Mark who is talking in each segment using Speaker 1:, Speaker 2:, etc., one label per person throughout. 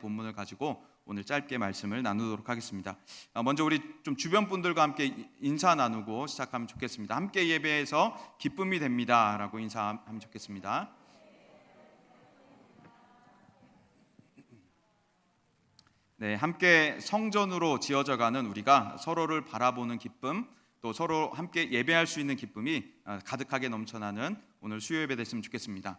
Speaker 1: 본문을 가지고 오늘 짧게 말씀을 나누도록 하겠습니다. 먼저 우리 좀 주변 분들과 함께 인사 나누고 시작하면 좋겠습니다. 함께 예배해서 기쁨이 됩니다라고 인사하면 좋겠습니다. 네, 함께 성전으로 지어져가는 우리가 서로를 바라보는 기쁨, 또 서로 함께 예배할 수 있는 기쁨이 가득하게 넘쳐나는 오늘 수요 예배 됐으면 좋겠습니다.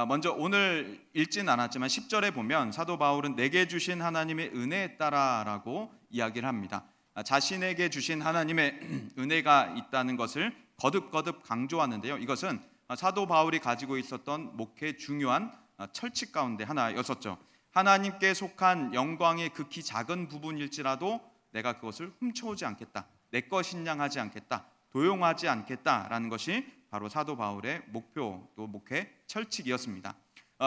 Speaker 1: 먼저 오늘 읽진 않았지만 10절에 보면 사도 바울은 내게 주신 하나님의 은혜에 따라라고 이야기를 합니다. 자신에게 주신 하나님의 은혜가 있다는 것을 거듭거듭 강조하는데요. 이것은 사도 바울이 가지고 있었던 목회의 중요한 철칙 가운데 하나였었죠. 하나님께 속한 영광의 극히 작은 부분일지라도 내가 그것을 훔쳐오지 않겠다, 내 것인 양 하지 않겠다, 도용하지 않겠다라는 것이 바로 사도 바울의 목표 또 목회 철칙이었습니다.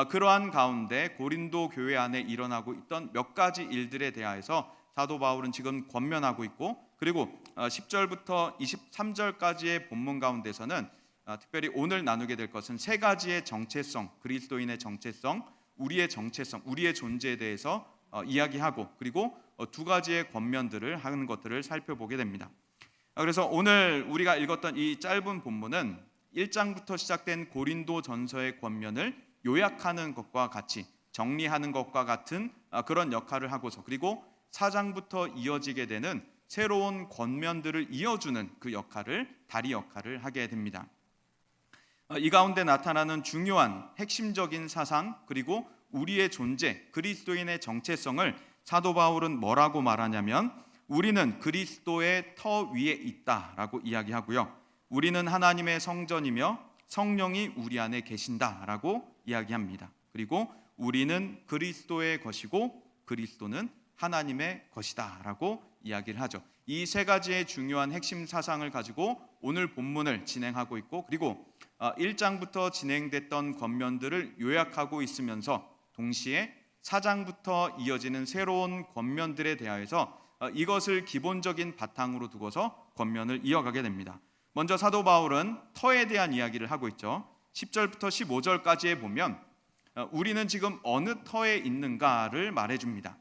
Speaker 1: 그러한 가운데 고린도 교회 안에 일어나고 있던 몇 가지 일들에 대하여서 사도 바울은 지금 권면하고 있고, 그리고 10절부터 23절까지의 본문 가운데서는 특별히 오늘 나누게 될 것은 세 가지의 정체성, 그리스도인의 정체성, 우리의 정체성, 우리의 존재에 대해서 이야기하고, 그리고 두 가지의 권면들을 하는 것들을 살펴보게 됩니다. 그래서 오늘 우리가 읽었던 이 짧은 본문은 1장부터 시작된 고린도 전서의 권면을 요약하는 것과 같이, 정리하는 것과 같은 그런 역할을 하고서, 그리고 4장부터 이어지게 되는 새로운 권면들을 이어주는 그 역할을, 다리 역할을 하게 됩니다. 이 가운데 나타나는 중요한 핵심적인 사상, 그리고 우리의 존재, 그리스도인의 정체성을 사도 바울은 뭐라고 말하냐면 우리는 그리스도의 터 위에 있다라고 이야기하고요. 우리는 하나님의 성전이며 성령이 우리 안에 계신다라고 이야기합니다. 그리고 우리는 그리스도의 것이고 그리스도는 하나님의 것이다라고 이야기를 하죠. 이 세 가지의 중요한 핵심 사상을 가지고 오늘 본문을 진행하고 있고, 그리고 1장부터 진행됐던 권면들을 요약하고 있으면서 동시에 4장부터 이어지는 새로운 권면들에 대하여서 이것을 기본적인 바탕으로 두고서 권면을 이어가게 됩니다. 먼저 사도 바울은 터에 대한 이야기를 하고 있죠. 10절부터 15절까지에 보면 우리는 지금 어느 터에 있는가를 말해줍니다.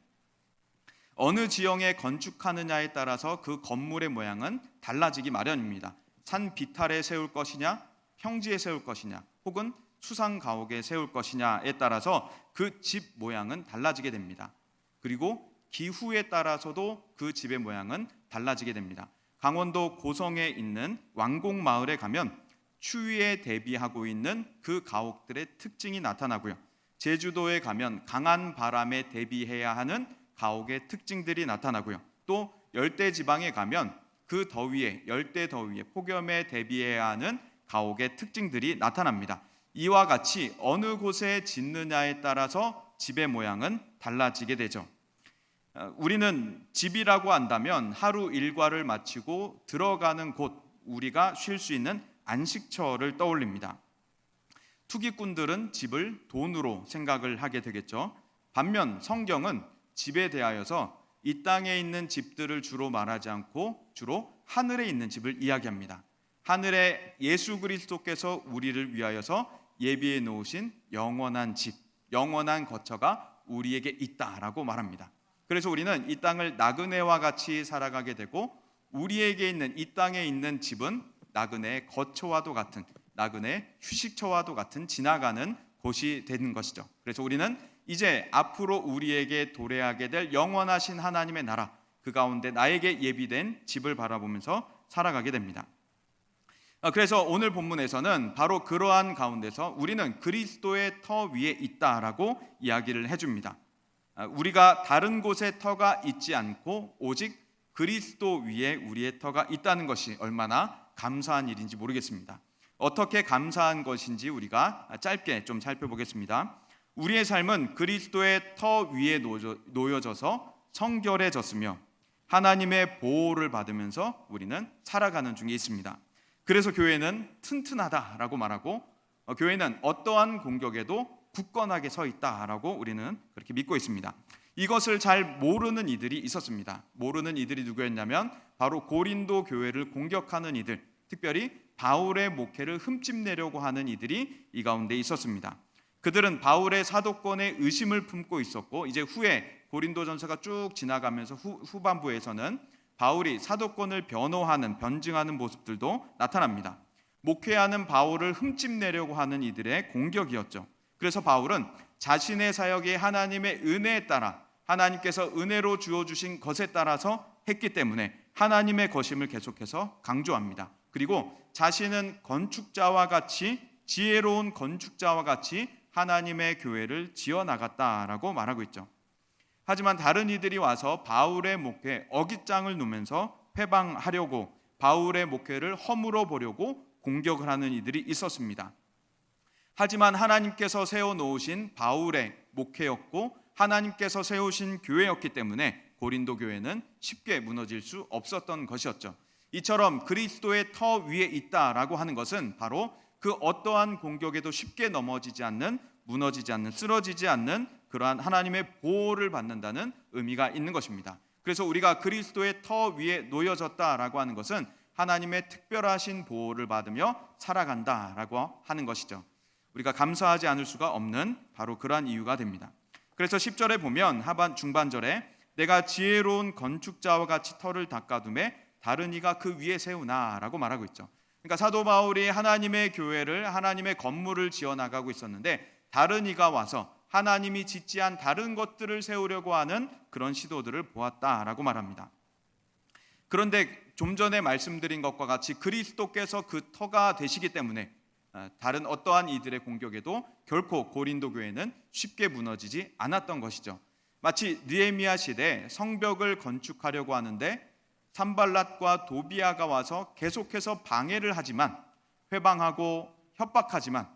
Speaker 1: 어느 지형에 건축하느냐에 따라서 그 건물의 모양은 달라지기 마련입니다. 산 비탈에 세울 것이냐, 평지에 세울 것이냐, 혹은 수상 가옥에 세울 것이냐에 따라서 그 집 모양은 달라지게 됩니다. 그리고 기후에 따라서도 그 집의 모양은 달라지게 됩니다. 강원도 고성에 있는 왕곡마을에 가면 추위에 대비하고 있는 그 가옥들의 특징이 나타나고요. 제주도에 가면 강한 바람에 대비해야 하는 가옥의 특징들이 나타나고요. 또 열대지방에 가면 그 더위에, 열대 더위에, 폭염에 대비해야 하는 가옥의 특징들이 나타납니다. 이와 같이 어느 곳에 짓느냐에 따라서 집의 모양은 달라지게 되죠. 우리는 집이라고 한다면 하루 일과를 마치고 들어가는 곳, 우리가 쉴 수 있는 안식처를 떠올립니다. 투기꾼들은 집을 돈으로 생각을 하게 되겠죠. 반면 성경은 집에 대하여서 이 땅에 있는 집들을 주로 말하지 않고 주로 하늘에 있는 집을 이야기합니다. 하늘에 예수 그리스도께서 우리를 위하여서 예비해 놓으신 영원한 집, 영원한 거처가 우리에게 있다라고 말합니다. 그래서 우리는 이 땅을 나그네와 같이 살아가게 되고, 우리에게 있는 이 땅에 있는 집은 나그네의 거처와도 같은, 나그네의 휴식처와도 같은 지나가는 곳이 되는 것이죠. 그래서 우리는 이제 앞으로 우리에게 도래하게 될 영원하신 하나님의 나라, 그 가운데 나에게 예비된 집을 바라보면서 살아가게 됩니다. 그래서 오늘 본문에서는 바로 그러한 가운데서 우리는 그리스도의 터 위에 있다라고 이야기를 해줍니다. 우리가 다른 곳에 터가 있지 않고 오직 그리스도 위에 우리의 터가 있다는 것이 얼마나 감사한 일인지 모르겠습니다. 어떻게 감사한 것인지 우리가 짧게 좀 살펴보겠습니다. 우리의 삶은 그리스도의 터 위에 놓여져서 성결해졌으며 하나님의 보호를 받으면서 우리는 살아가는 중에 있습니다. 그래서 교회는 튼튼하다라고 말하고, 교회는 어떠한 공격에도 굳건하게 서 있다라고 우리는 그렇게 믿고 있습니다. 이것을 잘 모르는 이들이 있었습니다. 모르는 이들이 누구였냐면 바로 고린도 교회를 공격하는 이들, 특별히 바울의 목회를 흠집내려고 하는 이들이 이 가운데 있었습니다. 그들은 바울의 사도권에 의심을 품고 있었고, 이제 후에 고린도전서가 쭉 지나가면서 후반부에서는 바울이 사도권을 변증하는 모습들도 나타납니다. 목회하는 바울을 흠집내려고 하는 이들의 공격이었죠. 그래서 바울은 자신의 사역이 하나님의 은혜에 따라, 하나님께서 은혜로 주어주신 것에 따라서 했기 때문에 하나님의 것임을 계속해서 강조합니다. 그리고 자신은 건축자와 같이, 지혜로운 건축자와 같이 하나님의 교회를 지어나갔다라고 말하고 있죠. 하지만 다른 이들이 와서 바울의 목회에 어깃장을 놓으면서 회방하려고, 바울의 목회를 허물어 보려고 공격을 하는 이들이 있었습니다. 하지만 하나님께서 세워놓으신 바울의 목회였고 하나님께서 세우신 교회였기 때문에 고린도 교회는 쉽게 무너질 수 없었던 것이었죠. 이처럼 그리스도의 터 위에 있다라고 하는 것은 바로 그 어떠한 공격에도 쉽게 넘어지지 않는, 무너지지 않는, 쓰러지지 않는 그러한 하나님의 보호를 받는다는 의미가 있는 것입니다. 그래서 우리가 그리스도의 터 위에 놓여졌다라고 하는 것은 하나님의 특별하신 보호를 받으며 살아간다라고 하는 것이죠. 우리가 감사하지 않을 수가 없는 바로 그러한 이유가 됩니다. 그래서 10절에 보면 중반절에 내가 지혜로운 건축자와 같이 터를 닦아둠에 다른 이가 그 위에 세우나라고 말하고 있죠. 그러니까 사도 바울이 하나님의 교회를, 하나님의 건물을 지어나가고 있었는데 다른 이가 와서 하나님이 짓지 않은 다른 것들을 세우려고 하는 그런 시도들을 보았다라고 말합니다. 그런데 좀 전에 말씀드린 것과 같이 그리스도께서 그 터가 되시기 때문에 다른 어떠한 이들의 공격에도 결코 고린도 교회는 쉽게 무너지지 않았던 것이죠. 마치 느헤미야 시대 성벽을 건축하려고 하는데 산발랏과 도비아가 와서 계속해서 방해를 하지만, 회방하고 협박하지만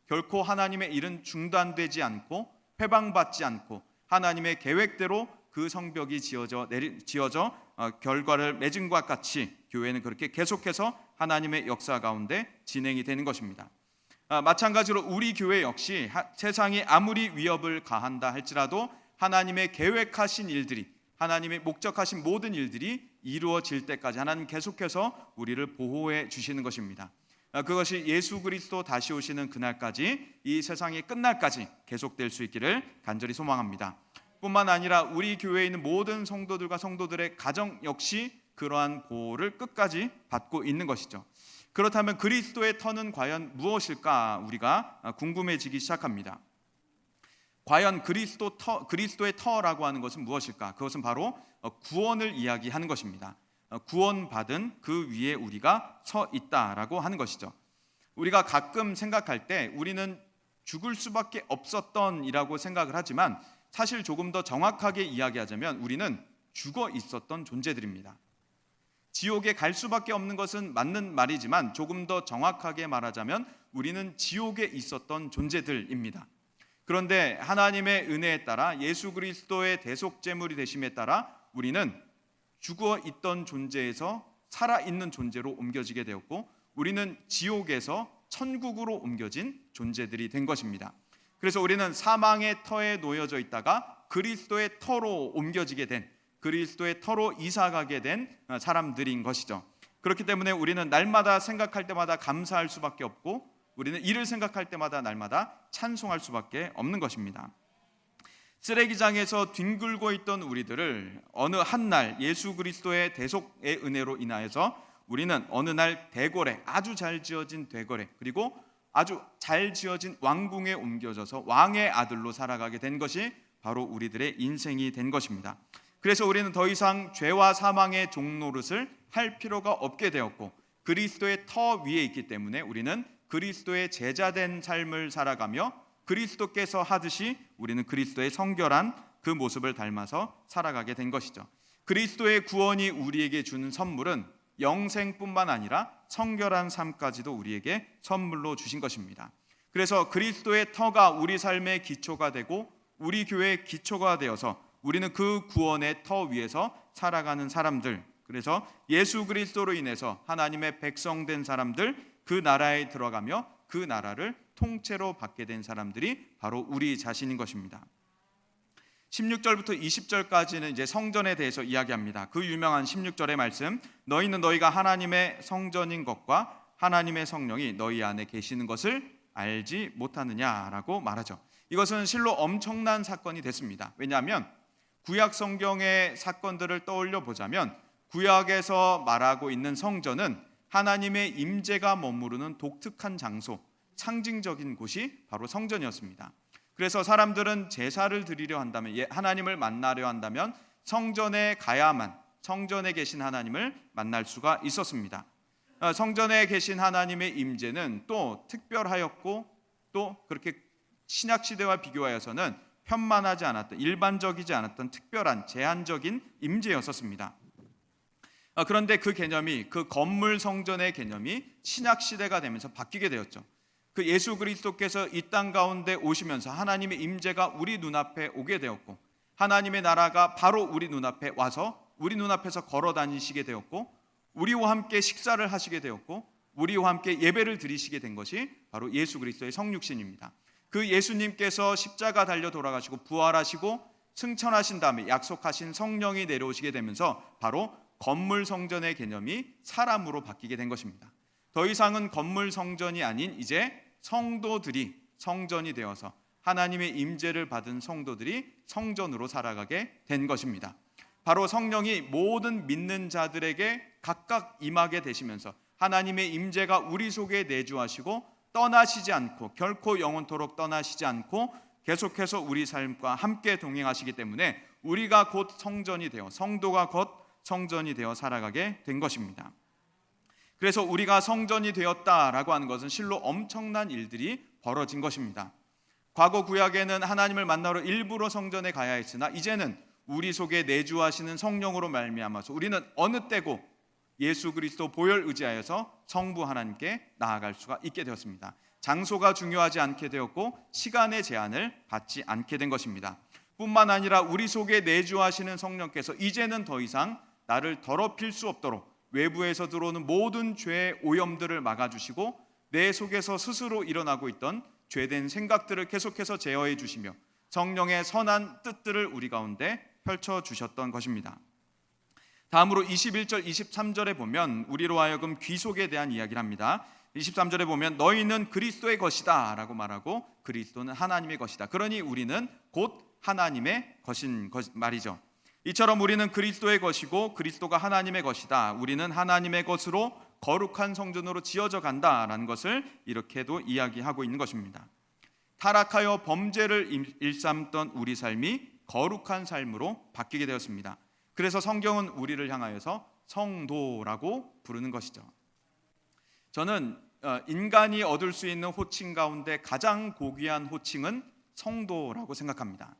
Speaker 1: 결코 하나님의 일은 중단되지 않고 회방받지 않고 하나님의 계획대로 그 성벽이 지어져 결과를 맺은 것 같이 교회는 그렇게 계속해서 하나님의 역사 가운데 진행이 되는 것입니다. 마찬가지로 우리 교회 역시 세상이 아무리 위협을 가한다 할지라도 하나님의 계획하신 일들이, 하나님의 목적하신 모든 일들이 이루어질 때까지 하나님 계속해서 우리를 보호해 주시는 것입니다. 그것이 예수 그리스도 다시 오시는 그날까지, 이 세상이 끝날까지 계속될 수 있기를 간절히 소망합니다. 뿐만 아니라 우리 교회에 있는 모든 성도들과 성도들의 가정 역시 그러한 보호를 끝까지 받고 있는 것이죠. 그렇다면 그리스도의 터는 과연 무엇일까 우리가 궁금해지기 시작합니다. 과연 그리스도의 터라고 하는 것은 무엇일까? 그것은 바로 구원을 이야기하는 것입니다. 구원받은 그 위에 우리가 서 있다라고 하는 것이죠. 우리가 가끔 생각할 때 우리는 죽을 수밖에 없었던이라고 생각을 하지만 사실 조금 더 정확하게 이야기하자면 우리는 죽어 있었던 존재들입니다. 지옥에 갈 수밖에 없는 것은 맞는 말이지만 조금 더 정확하게 말하자면 우리는 지옥에 있었던 존재들입니다. 그런데 하나님의 은혜에 따라 예수 그리스도의 대속제물이 되심에 따라 우리는 죽어 있던 존재에서 살아있는 존재로 옮겨지게 되었고 우리는 지옥에서 천국으로 옮겨진 존재들이 된 것입니다. 그래서 우리는 사망의 터에 놓여져 있다가 그리스도의 터로 옮겨지게 된, 그리스도의 터로 이사가게 된 사람들인 것이죠. 그렇기 때문에 우리는 날마다 생각할 때마다 감사할 수밖에 없고 우리는 이를 생각할 때마다 날마다 찬송할 수밖에 없는 것입니다. 쓰레기장에서 뒹굴고 있던 우리들을 어느 한날 예수 그리스도의 대속의 은혜로 인하여서 우리는 어느 날 대궐에, 아주 잘 지어진 대궐에, 그리고 아주 잘 지어진 왕궁에 옮겨져서 왕의 아들로 살아가게 된 것이 바로 우리들의 인생이 된 것입니다. 그래서 우리는 더 이상 죄와 사망의 종노릇을 할 필요가 없게 되었고 그리스도의 터 위에 있기 때문에 우리는 그리스도의 제자된 삶을 살아가며 그리스도께서 하듯이 우리는 그리스도의 성결한 그 모습을 닮아서 살아가게 된 것이죠. 그리스도의 구원이 우리에게 주는 선물은 영생뿐만 아니라 성결한 삶까지도 우리에게 선물로 주신 것입니다. 그래서 그리스도의 터가 우리 삶의 기초가 되고 우리 교회의 기초가 되어서 우리는 그 구원의 터 위에서 살아가는 사람들, 그래서 예수 그리스도로 인해서 하나님의 백성된 사람들, 그 나라에 들어가며 그 나라를 통째로 받게 된 사람들이 바로 우리 자신인 것입니다. 16절부터 20절까지는 이제 성전에 대해서 이야기합니다. 그 유명한 16절의 말씀, 너희는 너희가 하나님의 성전인 것과 하나님의 성령이 너희 안에 계시는 것을 알지 못하느냐라고 말하죠. 이것은 실로 엄청난 사건이 됐습니다. 왜냐하면 구약 성경의 사건들을 떠올려 보자면 구약에서 말하고 있는 성전은 하나님의 임재가 머무르는 독특한 장소, 상징적인 곳이 바로 성전이었습니다. 그래서 사람들은 제사를 드리려 한다면, 하나님을 만나려 한다면 성전에 가야만 성전에 계신 하나님을 만날 수가 있었습니다. 성전에 계신 하나님의 임재는 또 특별하였고 또 그렇게 신약 시대와 비교하여서는 편만하지 않았던, 일반적이지 않았던 특별한 제한적인 임재였었습니다. 그런데 그 개념이, 그 건물 성전의 개념이 신약 시대가 되면서 바뀌게 되었죠. 그 예수 그리스도께서 이 땅 가운데 오시면서 하나님의 임재가 우리 눈앞에 오게 되었고, 하나님의 나라가 바로 우리 눈앞에 와서 우리 눈앞에서 걸어 다니시게 되었고, 우리와 함께 식사를 하시게 되었고, 우리와 함께 예배를 드리시게 된 것이 바로 예수 그리스도의 성육신입니다. 그 예수님께서 십자가 달려 돌아가시고 부활하시고 승천하신 다음에 약속하신 성령이 내려오시게 되면서 바로 건물 성전의 개념이 사람으로 바뀌게 된 것입니다. 더 이상은 건물 성전이 아닌 이제 성도들이 성전이 되어서 하나님의 임재를 받은 성도들이 성전으로 살아가게 된 것입니다. 바로 성령이 모든 믿는 자들에게 각각 임하게 되시면서 하나님의 임재가 우리 속에 내주하시고 떠나시지 않고, 결코 영원토록 떠나시지 않고 계속해서 우리 삶과 함께 동행하시기 때문에 우리가 곧 성전이 되어, 성도가 곧 성전이 되어 살아가게 된 것입니다. 그래서 우리가 성전이 되었다라고 하는 것은 실로 엄청난 일들이 벌어진 것입니다. 과거 구약에는 하나님을 만나러 일부러 성전에 가야 했으나 이제는 우리 속에 내주하시는 성령으로 말미암아서 우리는 어느 때고 예수 그리스도 보혈 의지하여서 성부 하나님께 나아갈 수가 있게 되었습니다. 장소가 중요하지 않게 되었고 시간의 제한을 받지 않게 된 것입니다. 뿐만 아니라 우리 속에 내주하시는 성령께서 이제는 더 이상 나를 더럽힐 수 없도록 외부에서 들어오는 모든 죄의 오염들을 막아주시고 내 속에서 스스로 일어나고 있던 죄된 생각들을 계속해서 제어해 주시며 성령의 선한 뜻들을 우리 가운데 펼쳐주셨던 것입니다. 다음으로 21절, 23절에 보면 우리로 하여금 귀속에 대한 이야기를 합니다. 23절에 보면 너희는 그리스도의 것이다 라고 말하고 그리스도는 하나님의 것이다. 그러니 우리는 곧 하나님의 것인 말이죠. 이처럼 우리는 그리스도의 것이고 그리스도가 하나님의 것이다. 우리는 하나님의 것으로 거룩한 성전으로 지어져 간다라는 것을 이렇게도 이야기하고 있는 것입니다. 타락하여 범죄를 일삼던 우리 삶이 거룩한 삶으로 바뀌게 되었습니다. 그래서 성경은 우리를 향하여서 성도라고 부르는 것이죠. 저는 인간이 얻을 수 있는 호칭 가운데 가장 고귀한 호칭은 성도라고 생각합니다.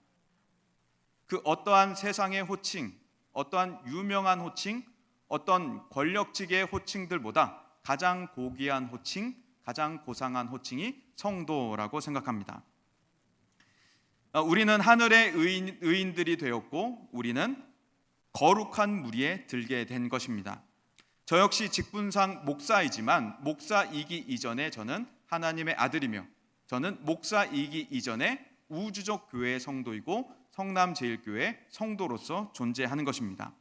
Speaker 1: 그 어떠한 세상의 호칭, 어떠한 유명한 호칭, 어떤 권력직의 호칭들보다 가장 고귀한 호칭, 가장 고상한 호칭이 성도라고 생각합니다. 우리는 하늘의 의인들이 되었고 우리는 거룩한 무리에 들게 된 것입니다. 저 역시 직분상 목사이지만 목사이기 이전에 저는 하나님의 아들이며 저는 목사이기 이전에 우주적 교회의 성도이고 성남제일교회 성도로서 존재하는 것입니다.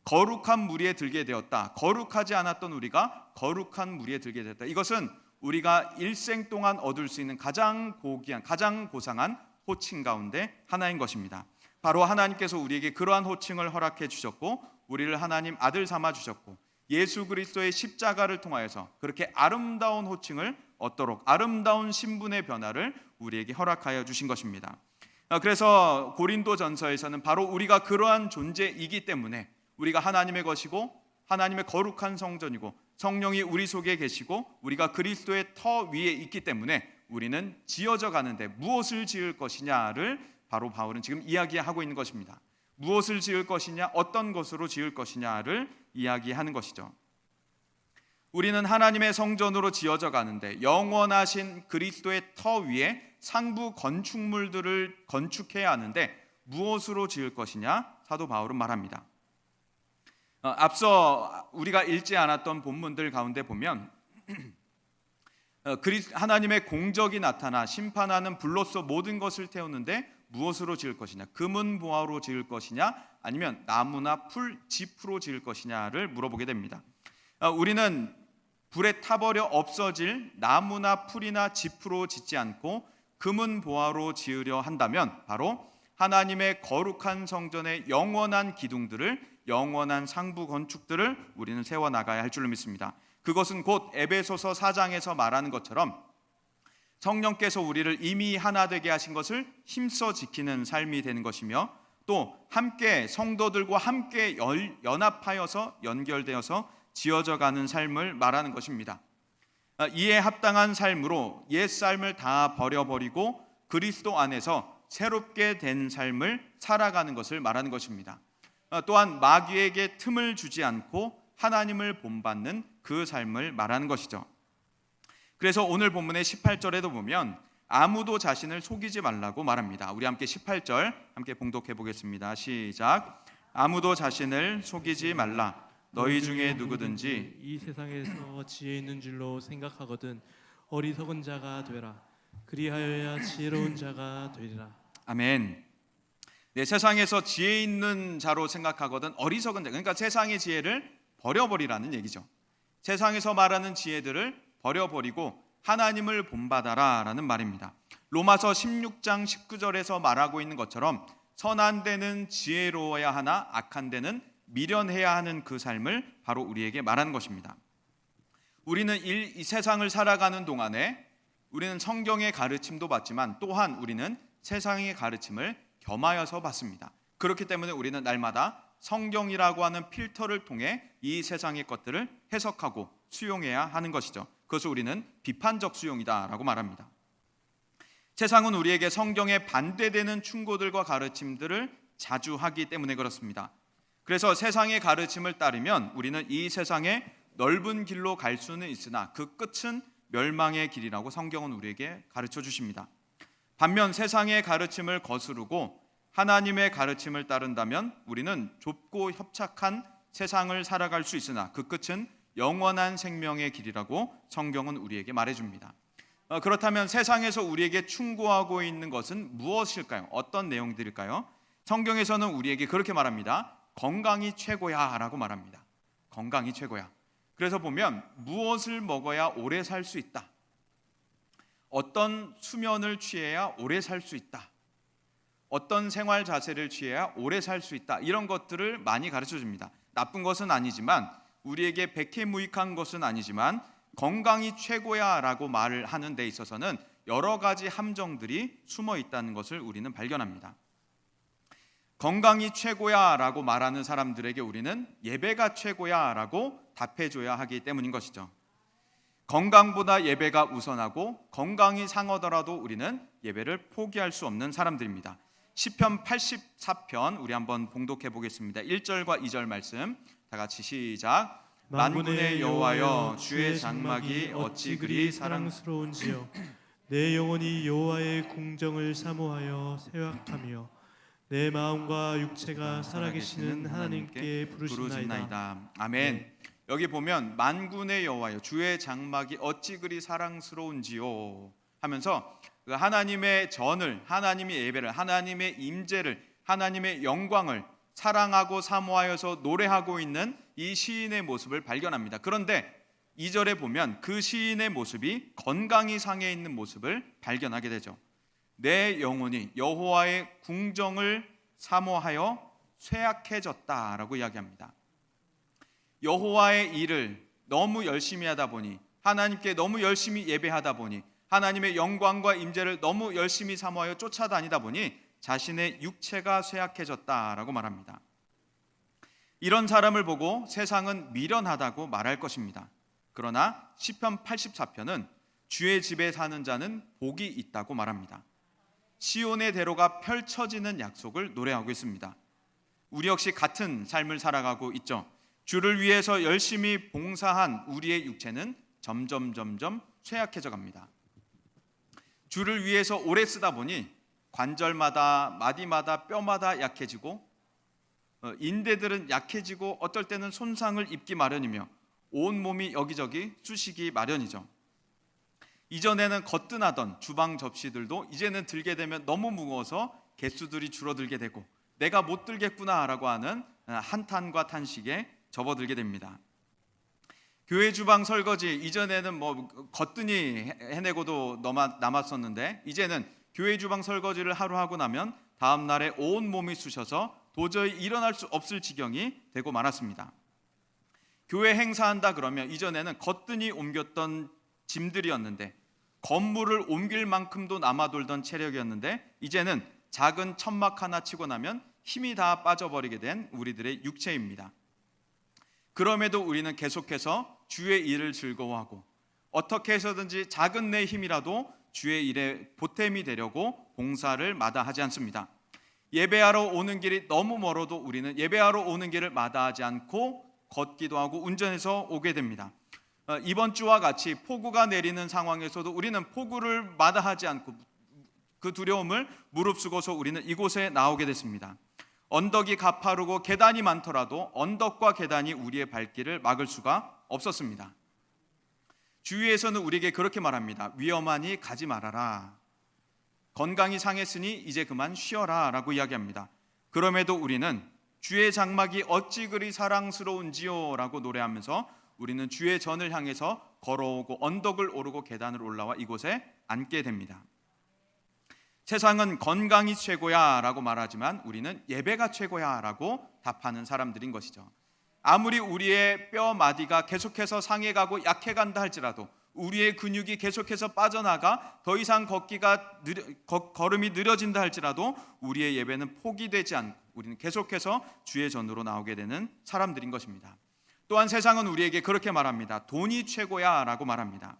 Speaker 1: 거룩한 무리에 들게 되었다. 거룩하지 않았던 우리가 거룩한 무리에 들게 되었다. 이것은 우리가 일생 동안 얻을 수 있는 가장 고귀한, 가장 고상한 호칭 가운데 하나인 것입니다. 바로 하나님께서 우리에게 그러한 호칭을 허락해 주셨고 우리를 하나님 아들 삼아 주셨고 예수 그리스도의 십자가를 통하여서 그렇게 아름다운 호칭을 얻도록 아름다운 신분의 변화를 우리에게 허락하여 주신 것입니다. 그래서 고린도전서에서는 바로 우리가 그러한 존재이기 때문에 우리가 하나님의 것이고 하나님의 거룩한 성전이고 성령이 우리 속에 계시고 우리가 그리스도의 터 위에 있기 때문에 우리는 지어져 가는데 무엇을 지을 것이냐를 바로 바울은 지금 이야기하고 있는 것입니다. 무엇을 지을 것이냐, 어떤 것으로 지을 것이냐를 이야기하는 것이죠. 우리는 하나님의 성전으로 지어져 가는데 영원하신 그리스도의 터 위에 상부 건축물들을 건축해야 하는데 무엇으로 지을 것이냐? 사도 바울은 말합니다. 앞서 우리가 읽지 않았던 본문들 가운데 보면 하나님의 공적이 나타나 심판하는 불로서 모든 것을 태우는데 무엇으로 지을 것이냐? 금은 보화로 지을 것이냐? 아니면 나무나 풀, 짚으로 지을 것이냐를 물어보게 됩니다. 우리는 불에 타버려 없어질 나무나 풀이나 짚으로 짓지 않고 금은 보화로 지으려 한다면 바로 하나님의 거룩한 성전의 영원한 기둥들을, 영원한 상부 건축들을 우리는 세워나가야 할 줄로 믿습니다. 그것은 곧 에베소서 4장에서 말하는 것처럼 성령께서 우리를 이미 하나 되게 하신 것을 힘써 지키는 삶이 되는 것이며, 또 함께 성도들과 함께 연합하여서 연결되어서 지어져 가는 삶을 말하는 것입니다. 이에 합당한 삶으로 옛 삶을 다 버려버리고 그리스도 안에서 새롭게 된 삶을 살아가는 것을 말하는 것입니다. 또한 마귀에게 틈을 주지 않고 하나님을 본받는 그 삶을 말하는 것이죠. 그래서 오늘 본문의 18절에도 보면 아무도 자신을 속이지 말라고 말합니다. 우리 함께 18절 함께 봉독해 보겠습니다. 시작. 아무도 자신을 속이지 말라. 너희 중에 누구든지
Speaker 2: 이 세상에서 지혜 있는 줄로 생각하거든 어리석은 자가 되라. 그리하여야 지혜로운 자가 되리라.
Speaker 1: 아멘. 네, 세상에서 지혜 있는 자로 생각하거든 어리석은 자, 그러니까 세상의 지혜를 버려버리라는 얘기죠. 세상에서 말하는 지혜들을 버려버리고 하나님을 본받아라라는 말입니다. 로마서 16장 19절에서 말하고 있는 것처럼 선한 데는 지혜로워야 하나 악한 데는 미련해야 하는 그 삶을 바로 우리에게 말하는 것입니다. 우리는 이 세상을 살아가는 동안에 우리는 성경의 가르침도 받지만 또한 우리는 세상의 가르침을 겸하여서 받습니다. 그렇기 때문에 우리는 날마다 성경이라고 하는 필터를 통해 이 세상의 것들을 해석하고 수용해야 하는 것이죠. 그것을 우리는 비판적 수용이다라고 말합니다. 세상은 우리에게 성경에 반대되는 충고들과 가르침들을 자주 하기 때문에 그렇습니다. 그래서 세상의 가르침을 따르면 우리는 이 세상의 넓은 길로 갈 수는 있으나 그 끝은 멸망의 길이라고 성경은 우리에게 가르쳐 주십니다. 반면 세상의 가르침을 거스르고 하나님의 가르침을 따른다면 우리는 좁고 협착한 세상을 살아갈 수 있으나 그 끝은 영원한 생명의 길이라고 성경은 우리에게 말해줍니다. 그렇다면 세상에서 우리에게 충고하고 있는 것은 무엇일까요? 어떤 내용들일까요? 성경에서는 우리에게 그렇게 말합니다. 건강이 최고야 라고 말합니다. 건강이 최고야. 그래서 보면 무엇을 먹어야 오래 살 수 있다, 어떤 수면을 취해야 오래 살 수 있다, 어떤 생활 자세를 취해야 오래 살 수 있다, 이런 것들을 많이 가르쳐 줍니다. 나쁜 것은 아니지만, 우리에게 백해무익한 것은 아니지만 건강이 최고야 라고 말을 하는 데 있어서는 여러 가지 함정들이 숨어 있다는 것을 우리는 발견합니다. 건강이 최고야 라고 말하는 사람들에게 우리는 예배가 최고야 라고 답해줘야 하기 때문인 것이죠. 건강보다 예배가 우선하고 건강이 상하더라도 우리는 예배를 포기할 수 없는 사람들입니다. 시편 84편 우리 한번 봉독해 보겠습니다. 1절과 2절 말씀 다 같이 시작. 만군의 여호와여, 주의 장막이 어찌 그리
Speaker 2: 사랑스러운지요. 내 영혼이 여호와의 궁정을 사모하여 생각하며 내 마음과 육체가 살아계시는 하나님께 부르짖나이다.
Speaker 1: 아멘. 여기 보면 만군의 여호와여, 주의 장막이 어찌 그리 사랑스러운지요 하면서 그 하나님의 전을, 하나님의 예배를, 하나님의 임재를, 하나님의 영광을 사랑하고 사모하여서 노래하고 있는 이 시인의 모습을 발견합니다. 그런데 2절에 보면 그 시인의 모습이 건강이 상해 있는 모습을 발견하게 되죠. 내 영혼이 여호와의 궁정을 사모하여 쇠약해졌다라고 이야기합니다. 여호와의 일을 너무 열심히 하다 보니, 하나님께 너무 열심히 예배하다 보니, 하나님의 영광과 임재를 너무 열심히 사모하여 쫓아다니다 보니 자신의 육체가 쇠약해졌다라고 말합니다. 이런 사람을 보고 세상은 미련하다고 말할 것입니다. 그러나 시편 84편은 주의 집에 사는 자는 복이 있다고 말합니다. 시온의 대로가 펼쳐지는 약속을 노래하고 있습니다. 우리 역시 같은 삶을 살아가고 있죠. 주를 위해서 열심히 봉사한 우리의 육체는 점점 쇠약해져 갑니다. 주를 위해서 오래 쓰다 보니 관절마다 마디마다 뼈마다 약해지고 인대들은 약해지고 어떨 때는 손상을 입기 마련이며 온몸이 여기저기 쑤시기 마련이죠. 이전에는 거뜬하던 주방 접시들도 이제는 들게 되면 너무 무거워서 개수들이 줄어들게 되고 내가 못 들겠구나라고 하는 한탄과 탄식에 접어들게 됩니다. 교회 주방 설거지 이전에는 뭐 거뜬히 해내고도 남았었는데 이제는 교회 주방 설거지를 하루 하고 나면 다음 날에 온 몸이 쑤셔서 도저히 일어날 수 없을 지경이 되고 말았습니다. 교회 행사한다 그러면 이전에는 거뜬히 옮겼던 짐들이었는데 건물을 옮길 만큼도 남아돌던 체력이었는데 이제는 작은 천막 하나 치고 나면 힘이 다 빠져버리게 된 우리들의 육체입니다. 그럼에도 우리는 계속해서 주의 일을 즐거워하고 어떻게 해서든지 작은 내 힘이라도 주의 일에 보탬이 되려고 봉사를 마다하지 않습니다. 예배하러 오는 길이 너무 멀어도 우리는 예배하러 오는 길을 마다하지 않고 걷기도 하고 운전해서 오게 됩니다. 이번 주와 같이 폭우가 내리는 상황에서도 우리는 폭우를 마다하지 않고 그 두려움을 무릅쓰고서 우리는 이곳에 나오게 됐습니다. 언덕이 가파르고 계단이 많더라도 언덕과 계단이 우리의 발길을 막을 수가 없었습니다. 주위에서는 우리에게 그렇게 말합니다. 위험하니 가지 말아라. 건강이 상했으니 이제 그만 쉬어라 라고 이야기합니다. 그럼에도 우리는 주의 장막이 어찌 그리 사랑스러운지요 라고 노래하면서 우리는 주의 전을 향해서 걸어오고 언덕을 오르고 계단을 올라와 이곳에 앉게 됩니다. 세상은 건강이 최고야 라고 말하지만 우리는 예배가 최고야 라고 답하는 사람들인 것이죠. 아무리 우리의 뼈 마디가 계속해서 상해가고 약해간다 할지라도 우리의 근육이 계속해서 빠져나가 더 이상 걸음이 느려진다 할지라도 우리의 예배는 포기되지 않고 우리는 계속해서 주의 전으로 나오게 되는 사람들인 것입니다. 또한 세상은 우리에게 그렇게 말합니다. 돈이 최고야 라고 말합니다.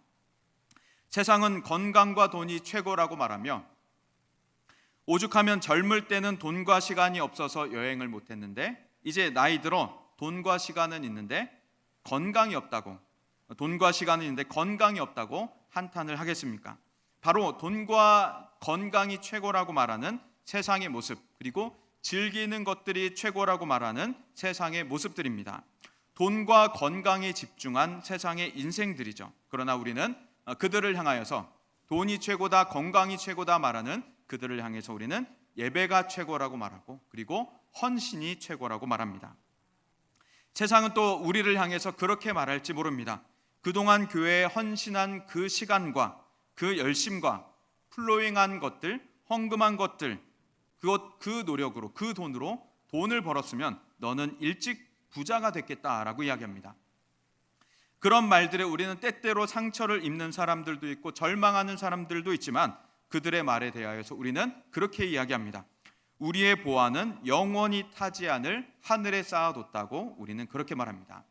Speaker 1: 세상은 건강과 돈이 최고라고 말하며 오죽하면 젊을 때는 돈과 시간이 없어서 여행을 못했는데 이제 나이 들어 돈과 시간은 있는데 건강이 없다고, 돈과 시간은 있는데 건강이 없다고 한탄을 하겠습니까? 바로 돈과 건강이 최고라고 말하는 세상의 모습, 그리고 즐기는 것들이 최고라고 말하는 세상의 모습들입니다. 돈과 건강에 집중한 세상의 인생들이죠. 그러나 우리는 그들을 향하여서 돈이 최고다, 건강이 최고다 말하는 그들을 향해서 우리는 예배가 최고라고 말하고 그리고 헌신이 최고라고 말합니다. 세상은 또 우리를 향해서 그렇게 말할지 모릅니다. 그동안 교회에 헌신한 그 시간과 그 열심과 플로잉한 것들, 헌금한 것들, 그 노력으로, 그 돈으로 돈을 벌었으면 너는 일찍 부자가 됐겠다라고 이야기합니다. 그런 말들에 우리는 때때로 상처를 입는 사람들도 있고 절망하는 사람들도 있지만 그들의 말에 대하여서 우리는 그렇게 이야기합니다. 우리의 보화는 영원히 타지 않을 하늘에 쌓아뒀다고 우리는 그렇게 말합니다.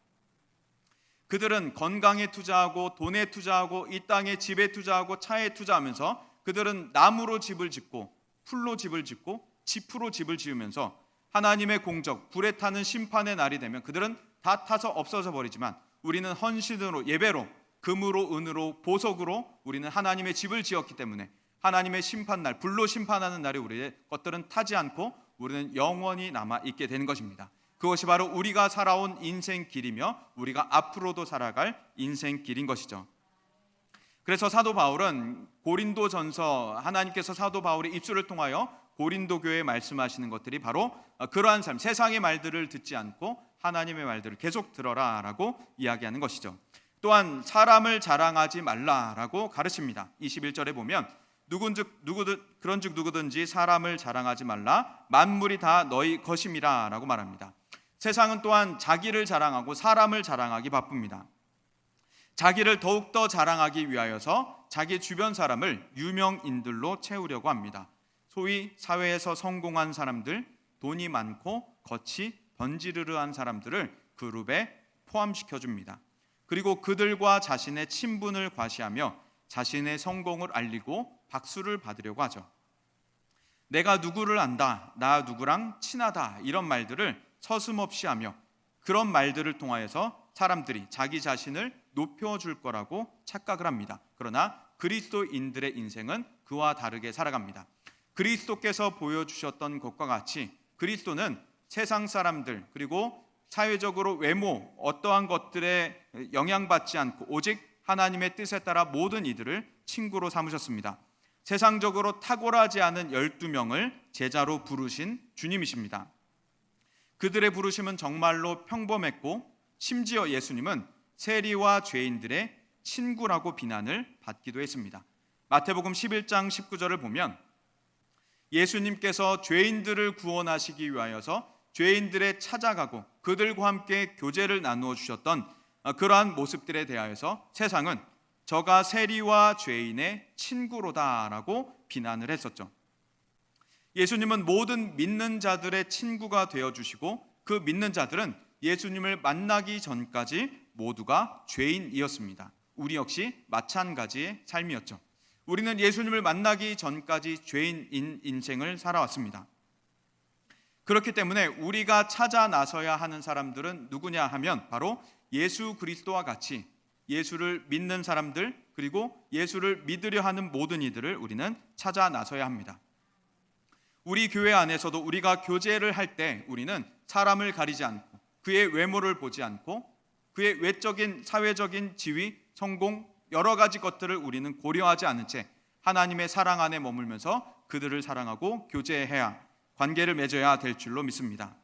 Speaker 1: 그들은 건강에 투자하고 돈에 투자하고 이 땅에 집에 투자하고 차에 투자하면서 그들은 나무로 집을 짓고 풀로 집을 짓고 지프로 집을 지으면서 하나님의 공적, 불에 타는 심판의 날이 되면 그들은 다 타서 없어져 버리지만 우리는 헌신으로, 예배로, 금으로, 은으로, 보석으로 우리는 하나님의 집을 지었기 때문에 하나님의 심판날, 불로 심판하는 날에 우리의 것들은 타지 않고 우리는 영원히 남아있게 되는 것입니다. 그것이 바로 우리가 살아온 인생 길이며 우리가 앞으로도 살아갈 인생 길인 것이죠. 그래서 사도 바울은 고린도전서, 하나님께서 사도 바울의 입술을 통하여 고린도 교회에 말씀하시는 것들이 바로 그러한 삶, 세상의 말들을 듣지 않고 하나님의 말들을 계속 들어라 라고 이야기하는 것이죠. 또한 사람을 자랑하지 말라라고 가르칩니다. 21절에 보면 그런즉 누구든지 사람을 자랑하지 말라, 만물이 다 너희 것임이라 라고 말합니다. 세상은 또한 자기를 자랑하고 사람을 자랑하기 바쁩니다. 자기를 더욱더 자랑하기 위하여서 자기 주변 사람을 유명인들로 채우려고 합니다. 소위 사회에서 성공한 사람들, 돈이 많고 겉이 번지르르한 사람들을 그룹에 포함시켜줍니다. 그리고 그들과 자신의 친분을 과시하며 자신의 성공을 알리고 박수를 받으려고 하죠. 내가 누구를 안다, 나 누구랑 친하다, 이런 말들을 서슴없이 하며 그런 말들을 통하여서 사람들이 자기 자신을 높여줄 거라고 착각을 합니다. 그러나 그리스도인들의 인생은 그와 다르게 살아갑니다. 그리스도께서 보여주셨던 것과 같이 그리스도는 세상 사람들 그리고 사회적으로 외모 어떠한 것들에 영향받지 않고 오직 하나님의 뜻에 따라 모든 이들을 친구로 삼으셨습니다. 세상적으로 탁월하지 않은 12명을 제자로 부르신 주님이십니다. 그들의 부르심은 정말로 평범했고 심지어 예수님은 세리와 죄인들의 친구라고 비난을 받기도 했습니다. 마태복음 11장 19절을 보면 예수님께서 죄인들을 구원하시기 위하여서 죄인들에 찾아가고 그들과 함께 교제를 나누어 주셨던 그러한 모습들에 대하여서 세상은 저가 세리와 죄인의 친구로다라고 비난을 했었죠. 예수님은 모든 믿는 자들의 친구가 되어주시고 그 믿는 자들은 예수님을 만나기 전까지 모두가 죄인이었습니다. 우리 역시 마찬가지의 삶이었죠. 우리는 예수님을 만나기 전까지 죄인인 인생을 살아왔습니다. 그렇기 때문에 우리가 찾아 나서야 하는 사람들은 누구냐 하면 바로 예수 그리스도와 같이 예수를 믿는 사람들, 그리고 예수를 믿으려 하는 모든 이들을 우리는 찾아 나서야 합니다. 우리 교회 안에서도 우리가 교제를 할 때 우리는 사람을 가리지 않고 그의 외모를 보지 않고 그의 외적인 사회적인 지위, 성공 여러 가지 것들을 우리는 고려하지 않은 채 하나님의 사랑 안에 머물면서 그들을 사랑하고 교제해야 관계를 맺어야 될 줄로 믿습니다.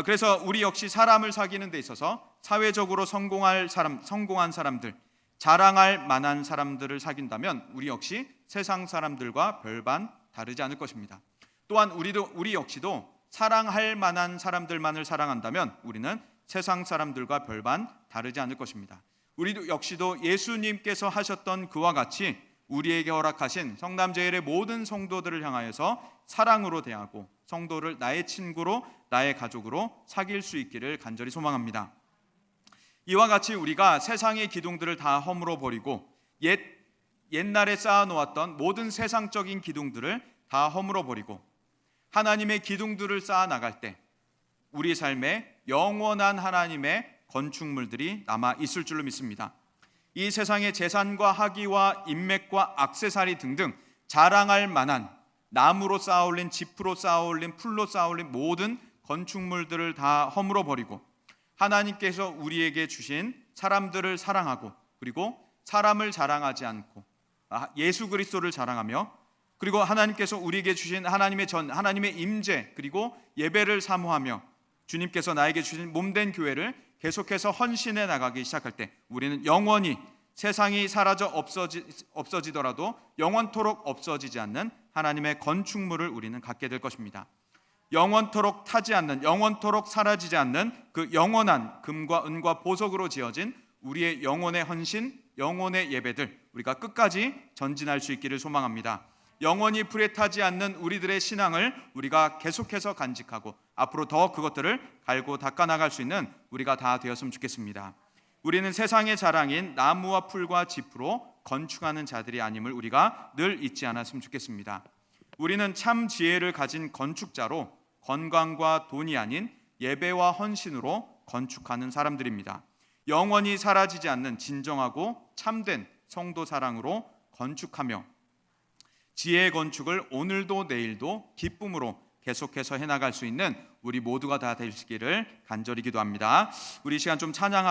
Speaker 1: 그래서 우리 역시 사람을 사귀는 데 있어서 사회적으로 성공한 사람들, 자랑할 만한 사람들을 사귄다면 우리 역시 세상 사람들과 별반 다르지 않을 것입니다. 또한 우리 역시도 사랑할 만한 사람들만을 사랑한다면 우리는 세상 사람들과 별반 다르지 않을 것입니다. 우리 역시도 예수님께서 하셨던 그와 같이 우리에게 허락하신 성남제일의 모든 성도들을 향하여서 사랑으로 대하고 성도를 나의 친구로 나의 가족으로 사귈 수 있기를 간절히 소망합니다. 이와 같이 우리가 세상의 기둥들을 다 허물어 버리고 옛날에 쌓아놓았던 모든 세상적인 기둥들을 다 허물어 버리고 하나님의 기둥들을 쌓아 나갈 때 우리 삶에 영원한 하나님의 건축물들이 남아 있을 줄로 믿습니다. 이 세상의 재산과 학위와 인맥과 액세서리 등등 자랑할 만한 나무로 쌓아올린, 짚으로 쌓아올린, 풀로 쌓아올린 모든 건축물들을 다 허물어 버리고 하나님께서 우리에게 주신 사람들을 사랑하고 그리고 사람을 자랑하지 않고 예수 그리스도를 자랑하며 그리고 하나님께서 우리에게 주신 하나님의 임재 그리고 예배를 사모하며 주님께서 나에게 주신 몸된 교회를 계속해서 헌신해 나가기 시작할 때 우리는 영원히 세상이 사라져 없어지더라도 영원토록 없어지지 않는 하나님의 건축물을 우리는 갖게 될 것입니다. 영원토록 타지 않는, 영원토록 사라지지 않는 그 영원한 금과 은과 보석으로 지어진 우리의 영혼의 헌신, 영혼의 예배들 우리가 끝까지 전진할 수 있기를 소망합니다. 영원히 불에 타지 않는 우리들의 신앙을 우리가 계속해서 간직하고 앞으로 더 그것들을 갈고 닦아나갈 수 있는 우리가 다 되었으면 좋겠습니다. 우리는 세상의 자랑인 나무와 풀과 짚으로 건축하는 자들이 아님을 우리가 늘 잊지 않았으면 좋겠습니다. 우리는 참 지혜를 가진 건축자로 건강과 돈이 아닌 예배와 헌신으로 건축하는 사람들입니다. 영원히 사라지지 않는 진정하고 참된 성도 사랑으로 건축하며 지혜의 건축을 오늘도 내일도 기쁨으로 계속해서 해나갈 수 있는 우리 모두가 다 되시기를 간절히 기도합니다. 우리 시간 좀 찬양하고